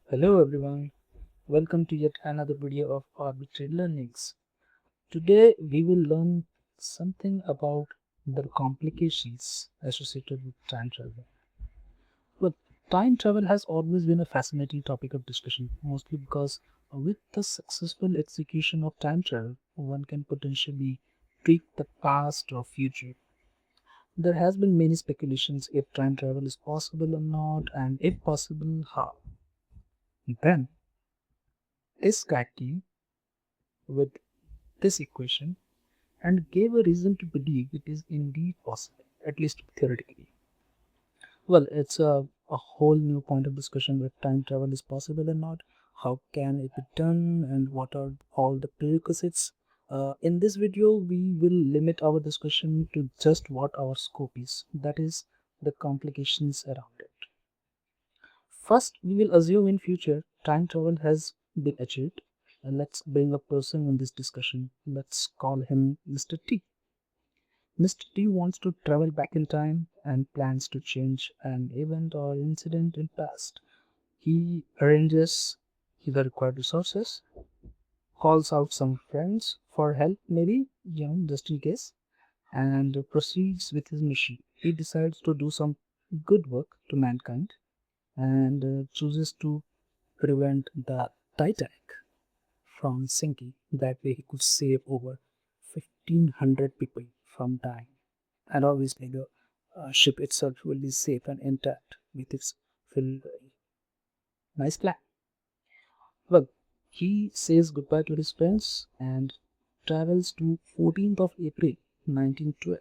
Hello everyone, welcome to yet another video of Arbitrary Learnings. Today we will learn something about the complications associated with time travel. Well, time travel has always been a fascinating topic of discussion, mostly because with the successful execution of time travel, one can potentially tweak the past or future. There has been many speculations if time travel is possible or not, and if possible, how. Then, this guy came with this equation and gave a reason to believe it is indeed possible, at least theoretically. Well, it's a whole new point of discussion whether time travel is possible or not, how can it be done, and what are all the prerequisites. In this video, we will limit our discussion to just what our scope is, that is, the complications around it. First, we will assume in future time travel has been achieved, and let's bring a person in this discussion. Let's call him Mr. T. Mr. T wants to travel back in time and plans to change an event or incident in past. He arranges the required resources, calls out some friends for help, maybe, just in case, and proceeds with his mission. He decides to do some good work to mankind and chooses to prevent the Titanic from sinking. That way, he could save over 1,500 people from dying. And obviously, the ship itself will be safe and intact with its full. Nice plan. Well, he says goodbye to his friends and travels to 14th of April 1912.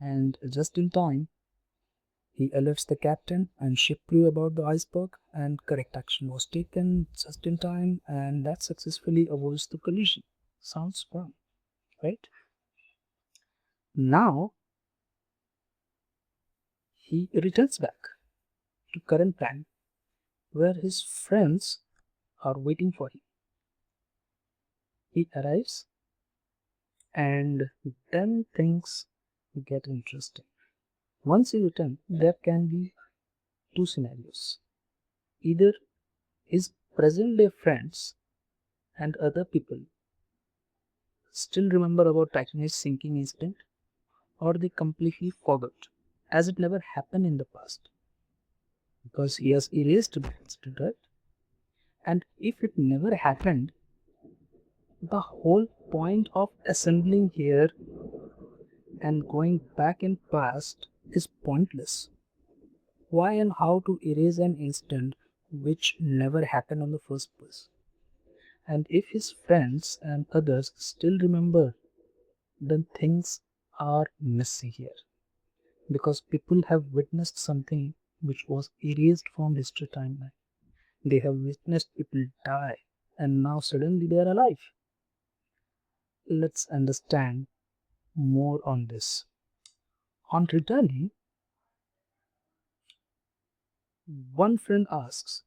And just in time, he alerts the captain and ship crew about the iceberg, and correct action was taken just in time, and that successfully avoids the collision. Sounds fun, right? Now he returns back to current plan where his friends are waiting for him. He arrives, and then things get interesting. Once he returns, there can be two scenarios. Either his present day friends and other people still remember about Titanic's sinking incident, or they completely forgot, as it never happened in the past, because he has erased the incident, right? And if it never happened, the whole point of assembling here and going back in past is pointless. Why and how to erase an incident which never happened on the first place? And if his friends and others still remember, then things are messy here. Because people have witnessed something which was erased from history timeline. They have witnessed people die, and now suddenly they are alive. Let's understand more on this. On returning, one friend asks,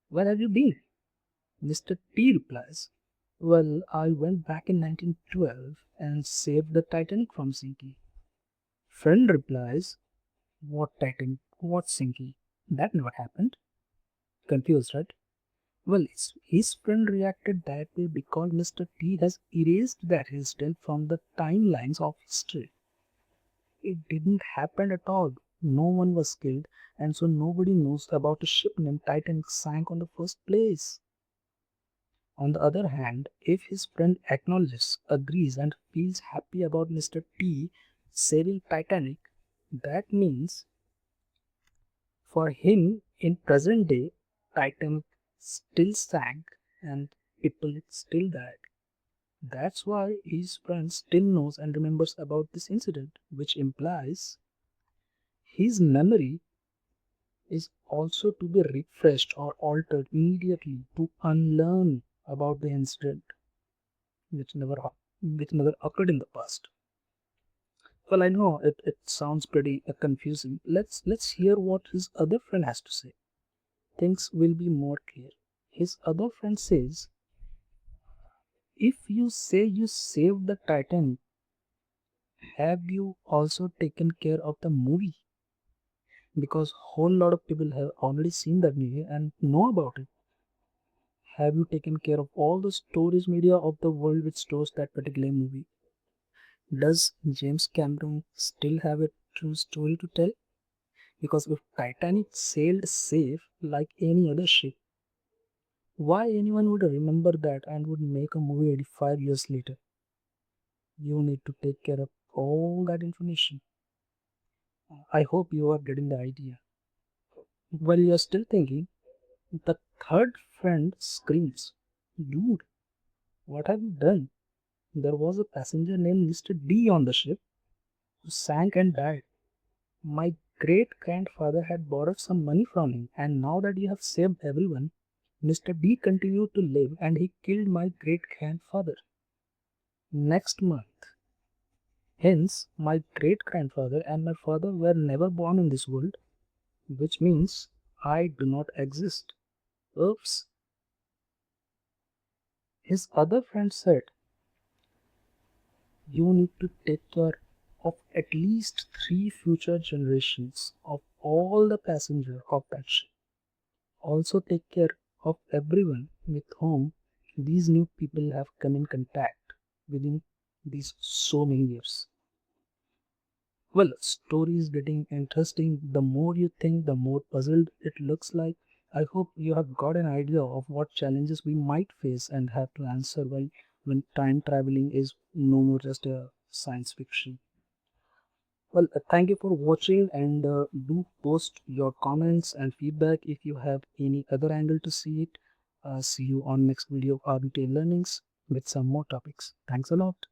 "Where have you been?" Mr. T replies, "Well, I went back in 1912 and saved the Titanic from sinking." Friend replies, "What Titanic? What sinking? That never happened." Confused, right? Well, his friend reacted that way because Mr. T has erased that incident from the timelines of history. It didn't happen at all. No one was killed, and so nobody knows about a ship named Titanic sank on the first place. On the other hand, if his friend acknowledges, agrees, and feels happy about Mr. T sailing Titanic, that means for him in present day, Titanic still sank and people still died. That's why his friend still knows and remembers about this incident, which implies his memory is also to be refreshed or altered immediately to unlearn about the incident which never occurred in the past. Well, I know it sounds pretty confusing. Let's hear what his other friend has to say. Things will be more clear. His other friend says, "If you say you saved the Titanic, have you also taken care of the movie?" because whole lot of people have already seen that movie and know about it. Have you taken care of all the storage media of the world which stores that particular movie? Does James Cameron still have a true story to tell? Because if Titanic sailed safe like any other ship, why anyone would remember that and would make a movie 85 years later? You need to take care of all that information. I hope you are getting the idea. While you are still thinking, the third friend screams, "Dude, what have you done? There was a passenger named Mr. D on the ship who sank and died. My great grandfather had borrowed some money from him, and now that you have saved everyone, Mr. D continued to live and he killed my great grandfather next month. Hence, my great grandfather and my father were never born in this world, which means I do not exist." Oops. His other friend said, "You need to take care of at least 3 future generations of all the passengers of that ship. Also take care of everyone with whom these new people have come in contact within these so many years." Well, story is getting interesting. The more you think, the more puzzled it looks like. I hope you have got an idea of what challenges we might face and have to answer when time traveling is no more just a science fiction. Well, thank you for watching, and do post your comments and feedback if you have any other angle to see it. See you on next video of Arbitrary Learnings with some more topics. Thanks a lot.